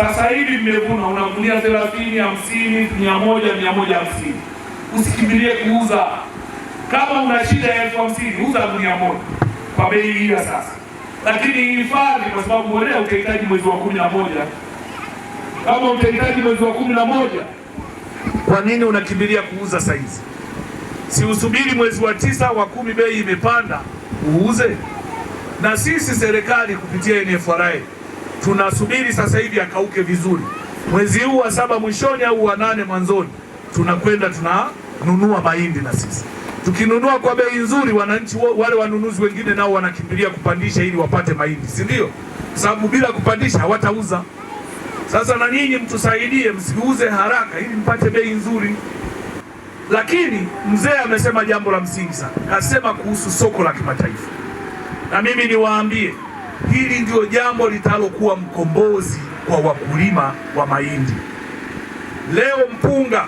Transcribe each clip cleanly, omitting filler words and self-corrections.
Sasa hivi mmevuna, unavunia 30, 50, 100, 150. Usikimbilie kuuza. Kama una shida ya 50,000 uza gunia moja kwa bei hii ya sasa, lakini hifadhi, kwa sababu mbolea utahitaji mwezi wa 11. Kama utahitaji mwezi wa 11, kwa nini unakimbilia kuuza saizi? Si usubiri mwezi wa 9, wa 10 bei imepanda uuze? Na sisi serikali kupitia NFRA tunasubiri sasa hivi akauke vizuri. Mwezi huu wa 7 mwishoni au wa 8 mwanzoni tunakwenda tunanunua mahindi, na sisi tukinunua kwa bei nzuri, wananchi wale wanunuzi wengine nao wanakimbilia kupandisha ili wapate mahindi, si ndio? Sababu bila kupandisha hawatauza. Sasa na nyinyi mtusaidie, msiuze haraka ili mpate bei nzuri. Lakini mzee amesema jambo la msingi sana, kasema kuhusu soko la kimataifa, na mimi niwaambie hili ndio jambo litalokuwa mkombozi kwa wakulima wa mahindi. Leo mpunga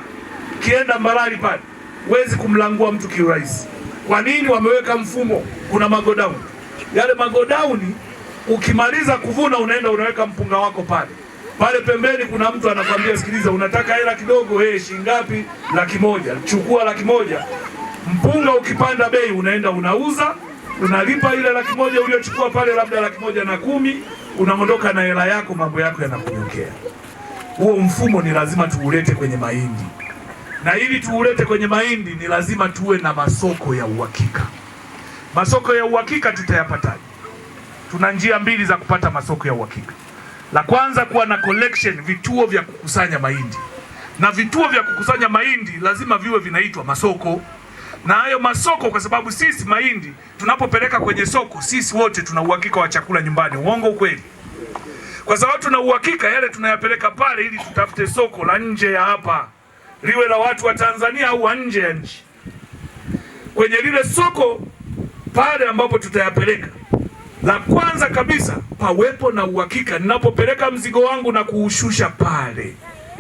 kienda Mbarali pale huwezi kumlangua mtu kiurahisi. Kwa nini? Wameweka mfumo, kuna magodauni. Yale magodauni ukimaliza kuvuna unaenda unaweka mpunga wako pale. Pale pembeni kuna mtu anakwambia, sikiliza, unataka hela kidogo, shilingi ngapi? 100,000. Chukua 100,000. Mpunga ukipanda bei unaenda unauza, unalipa ile 100,000 uliochukua pale, labda 110,000, unaondoka na hela yako, mambo yako yanakunyokea. Huo mfumo ni lazima tuulete kwenye mahindi. Na ili tuulete kwenye mahindi ni lazima tuwe na masoko ya uhakika. Masoko ya uhakika tutayapataje? Tuna njia mbili za kupata masoko ya uhakika. La kwanza, kuwa na collection, vituo vya kukusanya mahindi. Na vituo vya kukusanya mahindi lazima viwe vinaitwa masoko. Na hayo masoko, kwa sababu sisi mahindi tunapopeleka kwenye soko, sisi wote tuna uhakika wa chakula nyumbani. Uongo ukweli? Kwa sababu tuna uhakika yale tunayapeleka pale, ili tutafute soko la nje ya hapa, liwe la watu wa Tanzania au wa nje ya nchi. Kwenye lile soko pale ambapo tutayapeleka, la kwanza kabisa pawepo na uhakika, ninapopeleka mzigo wangu na kuushusha pale,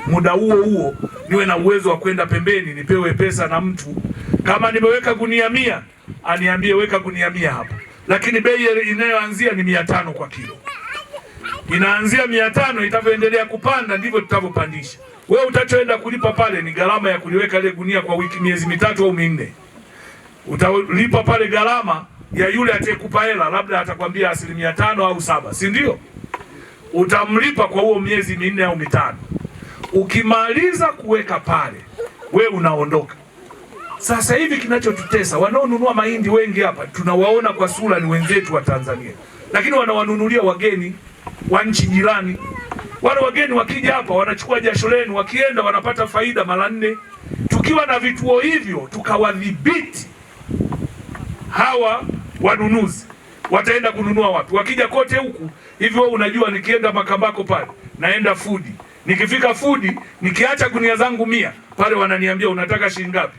muda huo huo niwe na uwezo wa kwenda pembeni nipewe pesa na mtu. Kama nimeweka gunia 100, aniambie weka gunia 100 hapa, lakini bei inayoanzia ni 500 kwa kilo. Inaanzia 500, itavyoendelea kupanda ndivyo tutavopandisha. Wewe utachoenda kulipa pale ni gharama ya kuliweka ile gunia kwa wiki, miezi 3 au 4. Utalipa pale gharama ya yule atakayekupa hela, labda atakwambia 5% au 7, si ndio? Utamlipa kwa huo miezi 4 au 5. Ukimaliza kuweka pale, we unaondoka. Sasa hivi kinachotutesa, wanaonunua mahindi wengi hapa tunawaona kwa sura ni wenzetu wa Tanzania, lakini wanawanunulia wageni wa nchi jirani. Wale wageni wakija hapa wanachukua jasho lenu, wakienda wanapata faida mara 4. Tukiwa na vituo hivyo tukawadhibiti hawa wanunuzi, wataenda kununua wapi? Wakija kote huku hivi, wewe unajua nikienda Makambako pale naenda Fudi, nikifika Fudi nikiacha gunia zangu 100 pale, wananiambia unataka shilingi ngapi?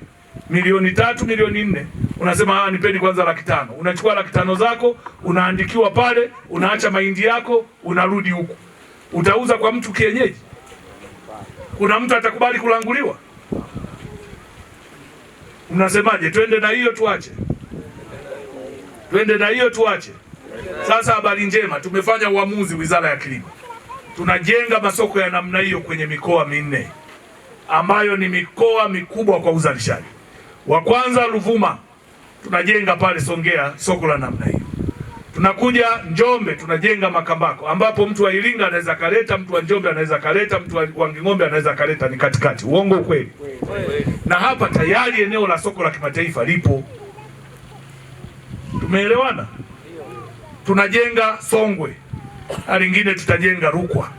3 milioni 4. Unasema nipeni kwanza 500,000. Unachukua 500,000 zako, unaandikiwa pale, unaacha mahindi yako, unarudi huku. Utauza kwa mtu kienyeji? Kuna mtu atakubali kulanguliwa? Mnasemaje? Twende na hiyo tuache? Twende na hiyo tuache? Sasa habari njema, tumefanya uamuzi Wizara ya Kilimo. Tunajenga masoko ya namna hiyo kwenye mikoa 4 ambayo ni mikoa mikubwa kwa uzalishaji. Wa kwanza Ruvuma, tunajenga pale Songea soko la namna hiyo. Tunakuja Njombe, tunajenga Makambako ambapo mtu wa Iringa anaweza kaleta, mtu wa Njombe anaweza kaleta, mtu wa Nging'ombe anaweza kaleta, ni katikati. Uongo kweli? Na hapa tayari eneo la soko la kimataifa lipo. Tumeelewana? Tunajenga Songwe, na lingine tutajenga Rukwa.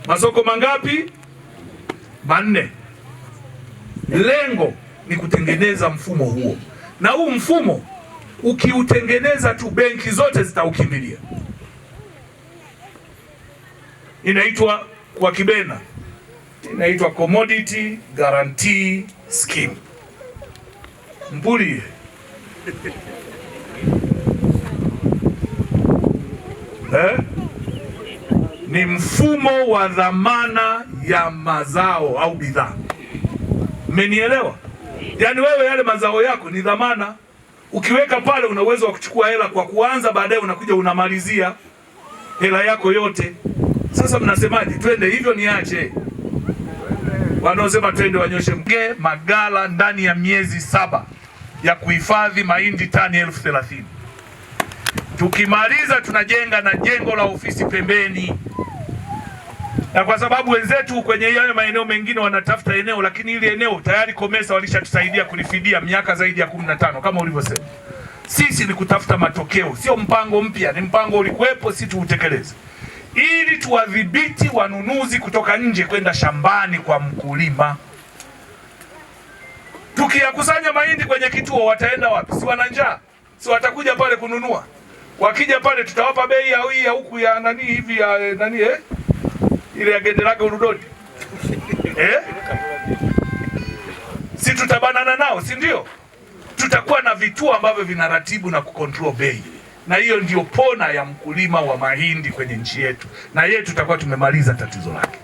Masoko mangapi? 4. Lengo ni kutengeneza mfumo huo, na huu mfumo ukiutengeneza tu benki zote zitaukimbilia. Inaitwa kwa Kibena, inaitwa Commodity Guarantee Scheme. Mpuli ni mfumo wa dhamana ya mazao au bidhaa. Mmenielewa? Yaani wewe yale mazao yako ni dhamana. Ukiweka pale una uwezo wa kuchukua hela kwa kuanza, baadaye unakuja unamalizia hela yako yote. Sasa mnasemaje? Twende hivyo niache? Wanaosema twende wanyoshe magala ndani ya miezi 7 ya kuhifadhi mahindi tani 30,000. Tukimaliza tunajenga na jengo la ofisi pembeni, na kwa sababu wenzetu kwenye hayo maeneo mengine wanatafuta eneo, lakini ile eneo tayari COMESA walishatusaidia kulifidia miaka zaidi ya 15 kama ulivyosema. Sisi ni kutafuta matokeo, sio mpango mpya, ni mpango ulikuwepo, sisi tuutekeleze ili tuwadhibiti wanunuzi kutoka nje kwenda shambani kwa mkulima. Tukiyakusanya mahindi kwenye kituo, wataenda wapi? Si wana njaa? Si watakuja pale kununua? Wakija pale tutawapa bei ya hii ya huku ya nani hivi ya nani ile ya Genderaga Urudodi si tutabanana nao, si ndio? Tutakuwa na vituo ambavyo vinaratibu na kucontrol bei, na hiyo ndio pona ya mkulima wa mahindi kwenye nchi yetu, na yeye tutakuwa tumemaliza tatizo lake.